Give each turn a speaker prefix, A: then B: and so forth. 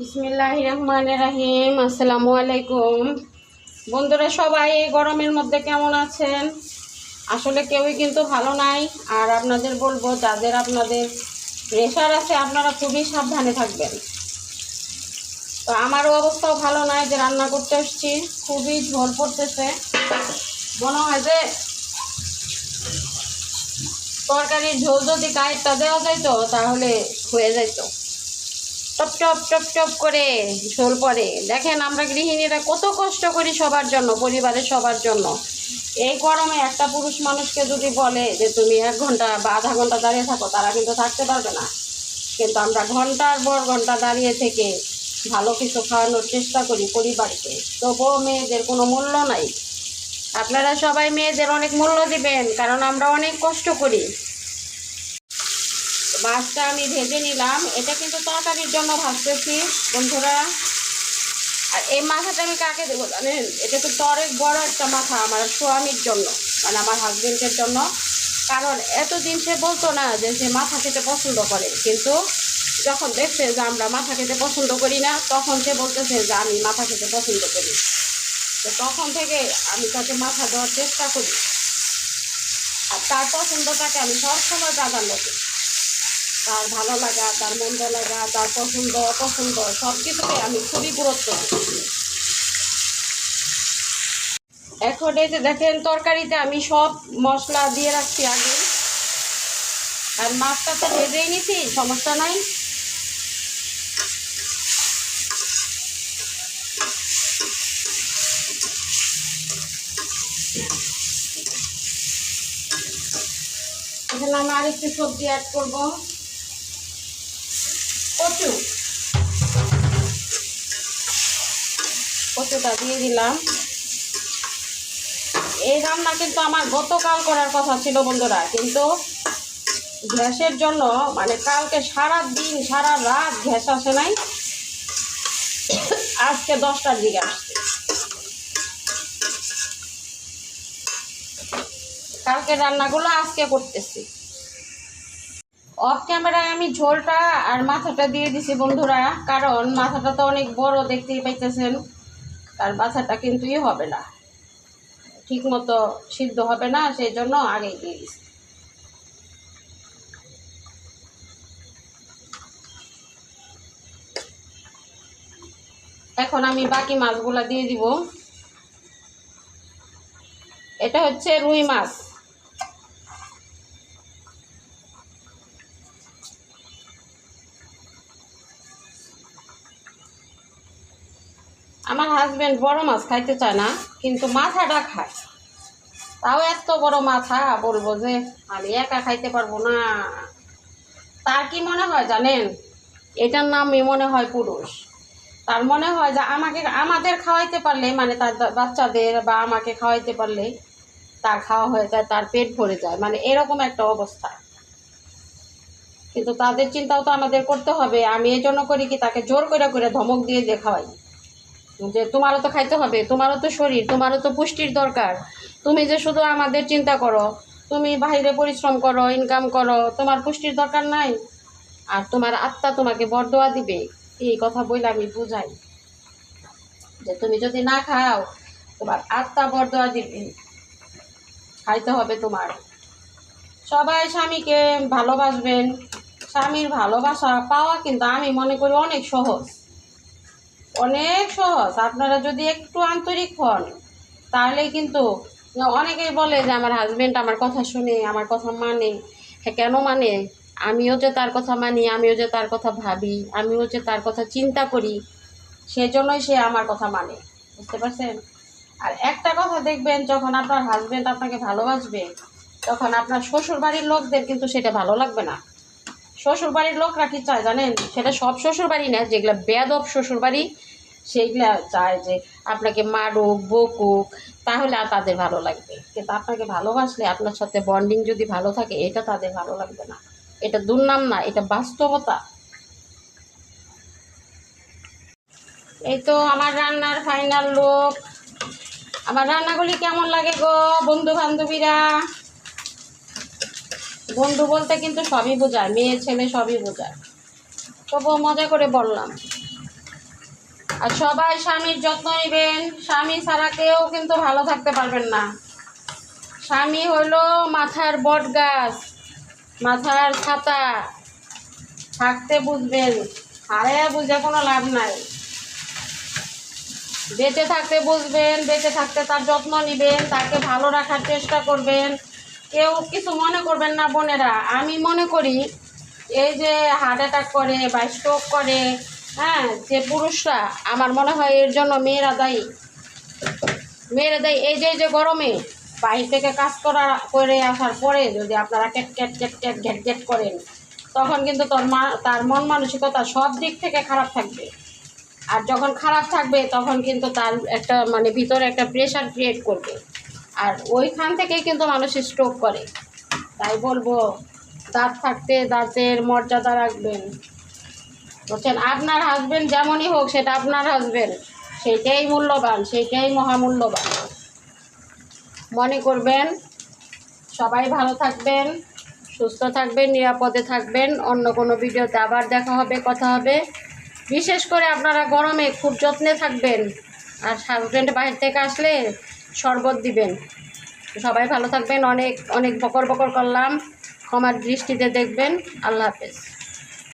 A: বিসমিল্লাহির রহমানির রহিম। আসসালামু আলাইকুম বন্ধুরা, সবাই এই গরমের মধ্যে কেমন আছেন? আসলে কেউই কিন্তু ভালো নাই। আর আপনাদের বলবো, যাদের আপনাদের প্রেশার আছে আপনারা খুবই সাবধানে থাকবেন। তো আমারও অবস্থাও ভালো নাই, যে রান্না করতে আসছি, খুবই ঝোল পড়তেছে। মনে হয় যে তরকারির ঝোল যদি গায়েরটা দেওয়া যাইতো তাহলে হয়ে যাইতো। টপ টপ টপ টপ করে ঝোল পড়ে। দেখেন আমরা গৃহিণীরা কত কষ্ট করি সবার জন্য, পরিবারের সবার জন্য। এই গরমে একটা পুরুষ মানুষকে যদি বলে যে তুমি 1 ঘন্টা বা আধা ঘন্টা দাঁড়িয়ে থাকো, তারা কিন্তু থাকতে পারবে না। কিন্তু আমরা ঘন্টার পর ঘন্টা দাঁড়িয়ে থেকে ভালো কিছু খাওয়ানোর চেষ্টা করি পরিবারকে, তবুও মেয়েদের কোনো মূল্য নাই। আপনারা সবাই মেয়েদের অনেক মূল্য দিবেন, কারণ আমরা অনেক কষ্ট করি। মাছটা আমি ভেজে নিলাম, এটা কিন্তু তরকারির জন্য ভাজতেছি বন্ধুরা। আর এই মাথাটা আমি কাকে দেবো জানেন? এটা কিন্তু অনেক বড় একটা মাথা আমার স্বামীর জন্য, মানে আমার হাজবেন্ডের জন্য। কারণ এতদিন সে বলতো না যে সে মাথা খেতে পছন্দ করে, কিন্তু যখন দেখছে যে আমরা মাথা খেতে পছন্দ করি না, তখন সে বলতেছে যে আমি মাথা খেতে পছন্দ করি। তো তখন থেকে আমি তাকে মাথা দেওয়ার চেষ্টা করি, আর তার পছন্দটাকে আমি সবসময় প্রাধান্য দিই। তার ভালো লাগা, তার মন্দ লাগা, তার পছন্দ অপছন্দ সব কিছুকে আমি খুবই গুরুত্ব দিই। এখন এই যে দেখেন, তরকারিতে আমি সব মশলা দিয়ে রাখছি আগে, আর মাছটা তো ভেজেই নিছি, সমস্যা নাই। এখানে আমি আরেকটু সবজি অ্যাড করবো। কচুটা দিয়ে দিলাম। এই রান্না কিন্তু আমার গতকাল করার কথা ছিল বন্ধুরা, কিন্তু গ্যাসের জন্য, মানে কালকে সারা দিন সারা রাত গ্যাস আসে নাই, আজকে 10টার দিকে আসছে। কালকে রান্নাগুলো আজকে করতেছি। অফ ক্যামেরায় আমি ঝোলটা আর মাথাটা দিয়ে দিছি বন্ধুরা, কারণ মাথাটা তো অনেক বড়, দেখতেই পাইতেছেন। আর মাথাটা কিন্তু হবে না, ঠিক মতো সিদ্ধ হবে না, সেই জন্য আগেই দিয়ে দিছি। এখন আমি বাকি মাছগুলা দিয়ে দিব। এটা হচ্ছে রুই মাছ। আমার হাজবেন্ড বড় মাছ খাইতে চায় না, কিন্তু মাথাটা খায়। তাও এত বড় মাথা, বলবো যে আমি একা খাইতে পারবো না। তার কি মনে হয় জানেন? এটার নামই মনে হয় পুরুষ। তার মনে হয় যে আমাদের খাওয়াইতে পারলে, মানে তার বাচ্চাদের বা আমাকে খাওয়াইতে পারলে তার খাওয়া হয়ে যায়, তার পেট ভরে যায়, মানে এরকম একটা অবস্থা। কিন্তু তাদের চিন্তাও তো আমাদের করতে হবে। আমি এই জন্য করি কি, তাকে জোর করে করে ধমক দিয়ে দিয়ে খাওয়াই, যে তোমারও তো খাইতে হবে, তোমারও তো শরীর, তোমারও তো পুষ্টির দরকার। তুমি যে শুধু আমাদের চিন্তা করো, তুমি বাইরে পরিশ্রম করো, ইনকাম করো, তোমার পুষ্টির দরকার নাই? আর তোমার আত্মা তোমাকে বরদোয়া দিবে, এই কথা বলে আমি বুঝাই যে তুমি যদি না খাও, তোমার আত্মা বরদোয়া দিবে, খাইতে হবে তোমার। সবাই স্বামীকে ভালোবাসবেন। স্বামীর ভালোবাসা পাওয়া কিন্তু আমি মনে করি অনেক সহজ, অনেক সহজ। আপনারা যদি একটু আন্তরিক হন তাহলে কিন্তু, অনেকেই বলে যে আমার হাজবেন্ড আমার কথা শুনে, আমার কথা মানে। হ্যাঁ, কেন মানে? আমিও যে তার কথা মানি, আমিও যে তার কথা ভাবি, আমিও যে তার কথা চিন্তা করি, সেজন্যই সে আমার কথা মানে। বুঝতে পারছেন? আর একটা কথা দেখবেন, যখন আপনার হাজবেন্ড আপনাকে ভালোবাসবে, তখন আপনার শ্বশুর বাড়ির লোকদের কিন্তু সেটা ভালো লাগবে না। শ্বশুর বাড়ির লোকরা কি চায় জানেন? সেটা সব শ্বশুর বাড়ি না, যেগুলো বেয়াদব শ্বশুর বাড়ি, সেইগুলা চায় যে আপনাকে মারুক, বকুক, তাহলে আর তাদের ভালো লাগবে। কিন্তু আপনাকে ভালোবাসলে, আপনার সাথে বন্ডিং যদি ভালো থাকে, এটা তাদের ভালো লাগবে না। এটা দুর্নাম না, এটা বাস্তবতা। এই তো আমার রান্নার ফাইনাল লুক। আমার রান্নাগুলি কেমন লাগে গো বন্ধু বান্ধবীরা? বন্ধু বলতে কিন্তু সবই বোঝায়, মেয়ে ছেলে সবই বোঝায়, তবুও মজা করে বললাম। আর সবাই স্বামীর যত্ন নেবেন। স্বামী ছাড়া কেউ কিন্তু ভালো থাকতে পারবেন না। স্বামী হলো মাথার বট গাছ, মাথার ছাতা। থাকতে বুঝবেন, হারে বুঝে কোনো লাভ নাই। বেঁচে থাকতে বুঝবেন, বেঁচে থাকতে তার যত্ন নেবেন, তাকে ভালো রাখার চেষ্টা করবেন। কেউ কিছু মনে করবেন না বোনেরা। আমি মনে করি এই যে হার্ট অ্যাটাক করে বা স্ট্রোক করে, হ্যাঁ, যে পুরুষরা, আমার মনে হয় এর জন্য মেয়েরা দায়ী। এই যে গরমে বাইরে থেকে কাজ করে আসার পরে যদি আপনারা ক্যাট ক্যাট ক্যাট ক্যাট ঘ্যাট ঘ্যাট করেন, তখন কিন্তু তার মন মানসিকতা সব দিক থেকে খারাপ থাকবে। আর যখন খারাপ থাকবে তখন কিন্তু তার একটা মানে ভিতরে একটা প্রেশার ক্রিয়েট করবে, আর ওইখান থেকেই কিন্তু মানুষ স্ট্রোক করে। তাই বলবো, দাঁত থাকতে দাঁতের মর্যাদা রাখবেন, বুঝছেন? আপনার হাজবেন্ড যেমনই হোক, সেটা আপনার হাজবেন্ড, সেইটাই মূল্যবান, সেইটাই মহামূল্যবান। মনে করবেন। সবাই ভালো থাকবেন, সুস্থ থাকবেন, নিরাপদে থাকবেন। অন্য কোনো ভিডিওতে আবার দেখা হবে, কথা হবে। বিশেষ করে আপনারা গরমে খুব যত্নে থাকবেন, আর হাজবেন্ড বাইরে থেকে আসলে শরবত দিবেন। সবাই ভালো থাকবেন। অনেক অনেক বকর বকর করলাম, ক্ষমার দৃষ্টিতে দেখবেন। আল্লাহ হাফেজ।